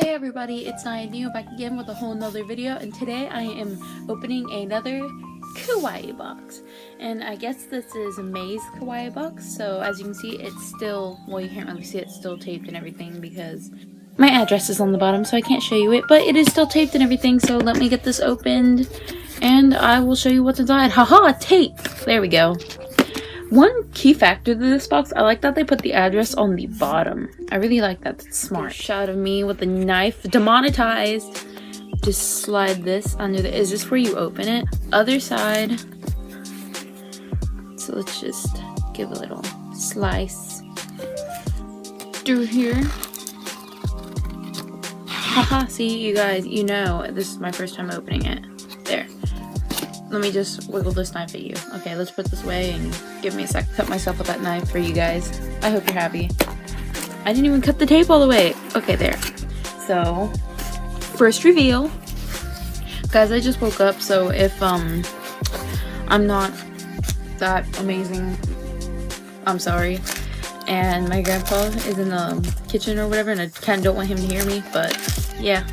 Hey everybody, it's Neo back again with a whole nother video, and today I am opening another Kawaii box. And I guess this is May's Kawaii box, so as you can see it's still, well, you can't really see it's still taped and everything because my address is on the bottom, so I can't show you it, but it is still taped and everything. So let me get this opened and I will show you what's inside. Haha, tape! There we go. One key factor to this box, I like that they put the address on the bottom. I really like that. That's smart. Shot of me with a knife, demonetized. Just slide this under the, is this where you open it? Other side. So let's just give a little slice through here. Haha, see you guys, you know, this is my first time opening it. There. Let me just wiggle this knife at you. Okay, let's put this away and give me a sec to cut myself with that knife for you guys. I hope you're happy. I didn't even cut the tape all the way. Okay, there. So, first reveal. Guys, I just woke up, so if I'm not that amazing, I'm sorry. And my grandpa is in the kitchen or whatever, and I kind of don't want him to hear me, but yeah.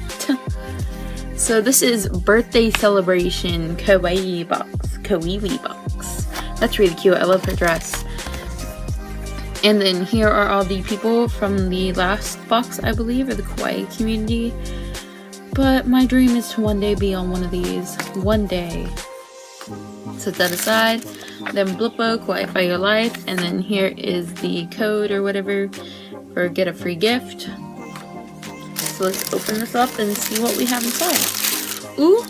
So this is birthday celebration Kawaii box. That's really cute. I love her dress. And then here are all the people from the last box, I believe, or the Kawaii community. But my dream is to one day be on one of these. One day. Set that aside. Then Blippo, Kawaii for your life. And then here is the code or whatever for get a free gift. So let's open this up and see what we have inside. Ooh,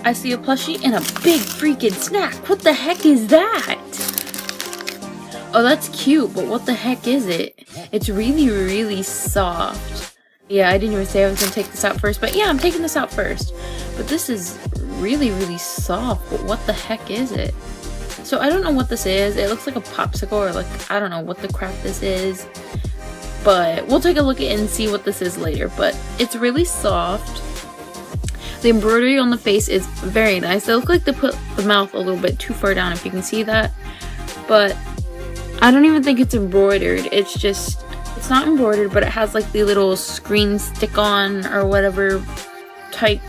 I see a plushie and a big freaking snack. What the heck is that? Oh, that's cute, but what the heck is it? It's really, really soft. Yeah, I didn't even say I was gonna take this out first, but yeah, I'm taking this out first. But this is really, really soft, but what the heck is it? So I don't know what this is. It looks like a popsicle or like, I don't know what the crap this is. But we'll take a look at it and see what this is later. But it's really soft. The embroidery on the face is very nice. They look like they put the mouth a little bit too far down, if you can see that. But I don't even think it's embroidered. It's just, it's not embroidered, but it has like the little screen stick-on or whatever type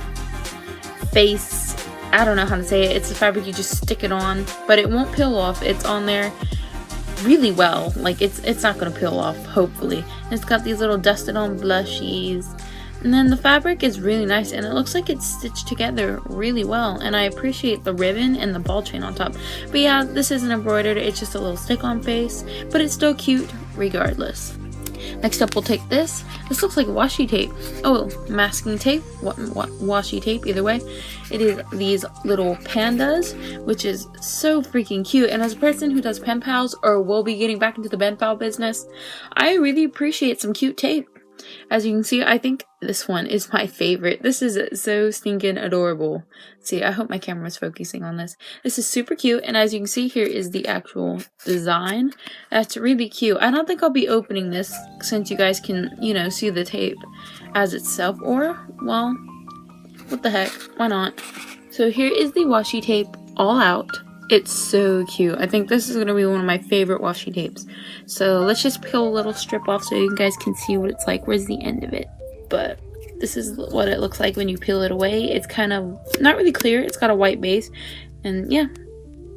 face. I don't know how to say it. It's a fabric, you just stick it on. But it won't peel off. It's on there really well. Like it's not gonna peel off, hopefully. And it's got these little dusted on blushies, and then the fabric is really nice, and it looks like it's stitched together really well, and I appreciate the ribbon and the ball chain on top. But yeah, this isn't embroidered, it's just a little stick-on face, but it's still cute regardless. Next up, we'll take this. This looks like washi tape. Oh, masking tape, washi tape, either way. It is these little pandas, which is so freaking cute. And as a person who does pen pals, or will be getting back into the pen pal business, I really appreciate some cute tape. As you can see, I think this one is my favorite. This is so stinking adorable. See, I hope my camera is focusing on this. This is super cute, and as you can see, here is the actual design. That's really cute. I don't think I'll be opening this since you guys can, you know, see the tape as itself, or, well, what the heck, why not? So here is the washi tape all out. It's so cute. I think this is going to be one of my favorite washi tapes. So let's just peel a little strip off so you guys can see what it's like. Where's the end of it? But this is what it looks like when you peel it away. It's kind of not really clear. It's got a white base. And yeah,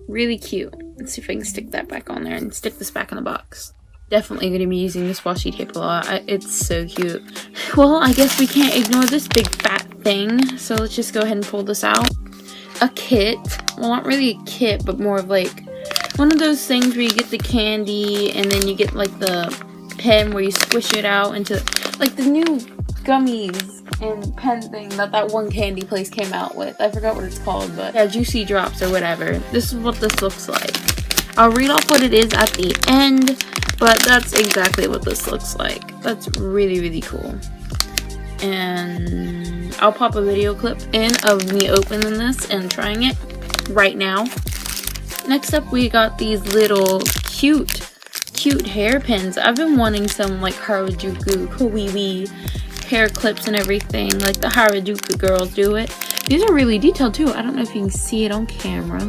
really cute. Let's see if I can stick that back on there and stick this back in the box. Definitely going to be using this washi tape a lot. It's so cute. Well, I guess we can't ignore this big fat thing. So let's just go ahead and pull this out. A kit. Well, not really a kit, but more of like one of those things where you get the candy and then you get like the pen where you squish it out into like the new gummies and pen thing that one candy place came out with. I forgot what it's called, but yeah, Juicy Drops or whatever. This is what this looks like. I'll read off what it is at the end, but that's exactly what this looks like. That's really, really cool. And I'll pop a video clip in of me opening this and trying it right now. Next up, we got these little cute hairpins. I've been wanting some like Harajuku, Kawaii hair clips and everything, like the Harajuku girls do it. These are really detailed too. I don't know if you can see it on camera.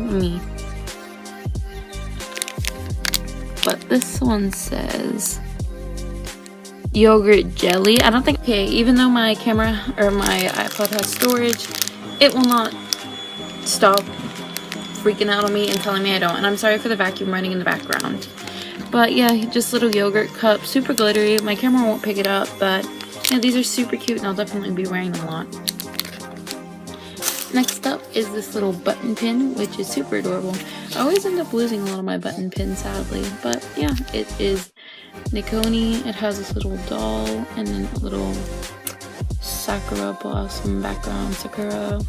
But this one says, yogurt jelly. I don't think, okay, even though my camera or my iPod has storage, it will not stop freaking out on me and telling me I don't. And I'm sorry for the vacuum running in the background. But yeah, just little yogurt cup, super glittery. My camera won't pick it up, but yeah, these are super cute and I'll definitely be wearing them a lot. Next up is this little button pin, which is super adorable. I always end up losing a lot of my button pins, sadly. But yeah, it is Nikoni. It has this little doll and then a little sakura blossom background, sakura,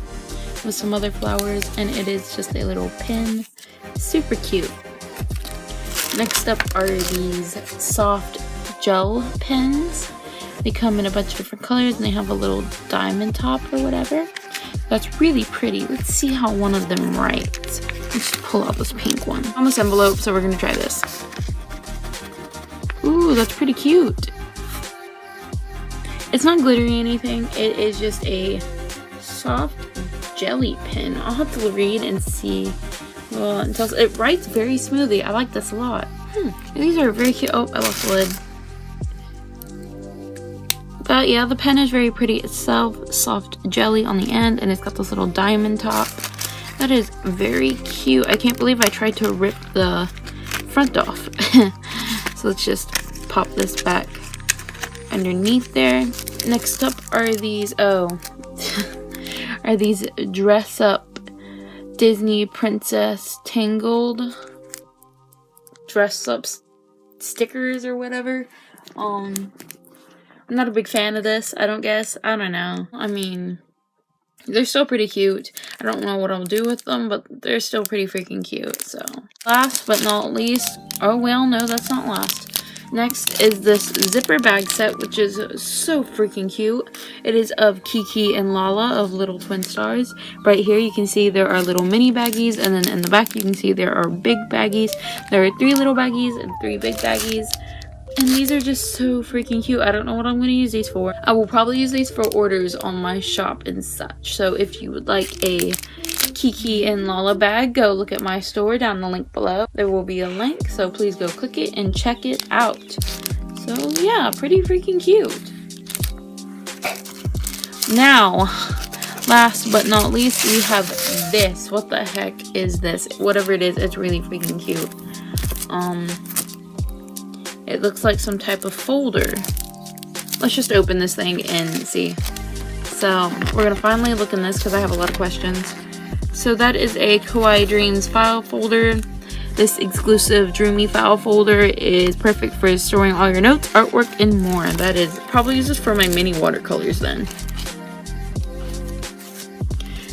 with some other flowers, and it is just a little pin. Super cute. Next up are these soft gel pens. They come in a bunch of different colors and they have a little diamond top or whatever. That's really pretty. Let's see how one of them writes. Let's pull out this pink one. On this envelope, so we're gonna try this. Ooh, that's pretty cute. It's not glittery or anything. It is just a soft jelly pin. I'll have to read and see. Well, it writes very smoothly. I like this a lot. These are very cute. Oh, I lost the lid. But yeah, the pen is very pretty itself. Soft jelly on the end, and it's got this little diamond top. That is very cute. I can't believe I tried to rip the front off. So let's just pop this back underneath there. Next up are these, are these dress up Disney princess tangled dress up stickers or whatever. I'm not a big fan of this, I don't know. I mean, they're still pretty cute. I don't know what I'll do with them, but they're still pretty freaking cute, so. Last but not least, oh well, no, that's not last. Next is this zipper bag set, which is so freaking cute. It is of Kiki and Lala of Little Twin Stars. Right here you can see there are little mini baggies, and then in the back you can see there are big baggies. There are 3 little baggies and 3 big baggies. And these are just so freaking cute. I don't know what I'm going to use these for. I will probably use these for orders on my shop and such. So if you would like a Kiki and Lala bag, go look at my store down in the link below. There will be a link, so please go click it and check it out. So yeah, pretty freaking cute. Now, last but not least, we have this. What the heck is this? Whatever it is, it's really freaking cute. It looks like some type of folder. Let's just open this thing and see. So we're gonna finally look in this because I have a lot of questions. So that is a Kawaii Dreams file folder. This exclusive Dreamy file folder is perfect for storing all your notes, artwork, and more. That is probably uses for my mini watercolors then.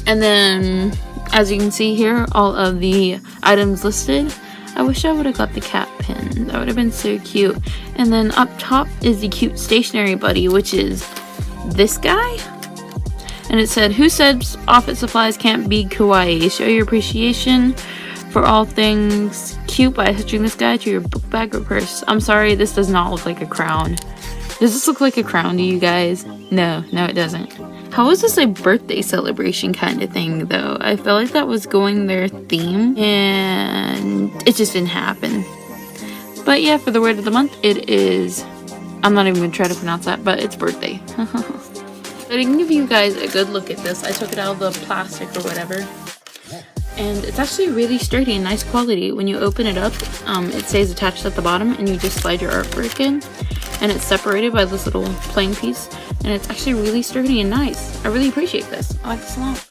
And then, as you can see here, all of the items listed. I wish I would have got the cat pin. That would have been so cute. And then up top is the cute stationery buddy, which is this guy. And it said, who says office supplies can't be kawaii? Show your appreciation for all things cute by attaching this guy to your book bag or purse. I'm sorry, this does not look like a crown. Does this look like a crown to you guys? No, it doesn't. How is this a birthday celebration kind of thing, though? I felt like that was going their theme, and it just didn't happen. But yeah, for the word of the month, it is... I'm not even going to try to pronounce that, but it's birthday. So I can give you guys a good look at this. I took it out of the plastic or whatever. And it's actually really sturdy and nice quality. When you open it up, it stays attached at the bottom, and you just slide your artwork in. And it's separated by this little plain piece, and it's actually really sturdy and nice. I really appreciate this. I like this a lot.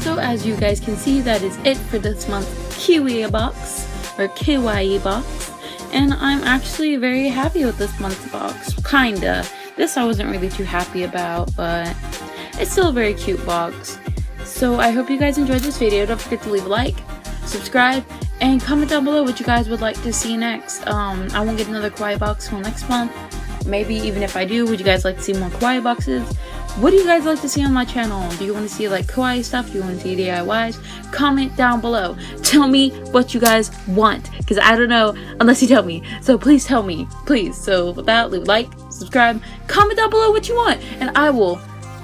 So as you guys can see, that is it for this month's Kawaii box, or Kawaii box. And I'm actually very happy with this month's box. Kinda. This I wasn't really too happy about, but it's still a very cute box. So I hope you guys enjoyed this video. Don't forget to leave a like, subscribe, and comment down below what you guys would like to see next. I won't get another Kawaii box till next month. Maybe even if I do, would you guys like to see more Kawaii boxes? What do you guys like to see on my channel? Do you want to see like Kawaii stuff? Do you want to see DIYs? Comment down below. Tell me what you guys want, because I don't know unless you tell me. So please tell me, please. So with that, leave a like, subscribe, comment down below what you want, and I will.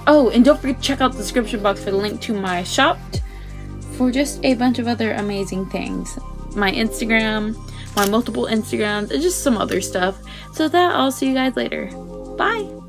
Oh, and don't forget to check out the description box for the link to my shop for just a bunch of other amazing things. My Instagram, my multiple Instagrams, and just some other stuff. So with that, I'll see you guys later. Bye!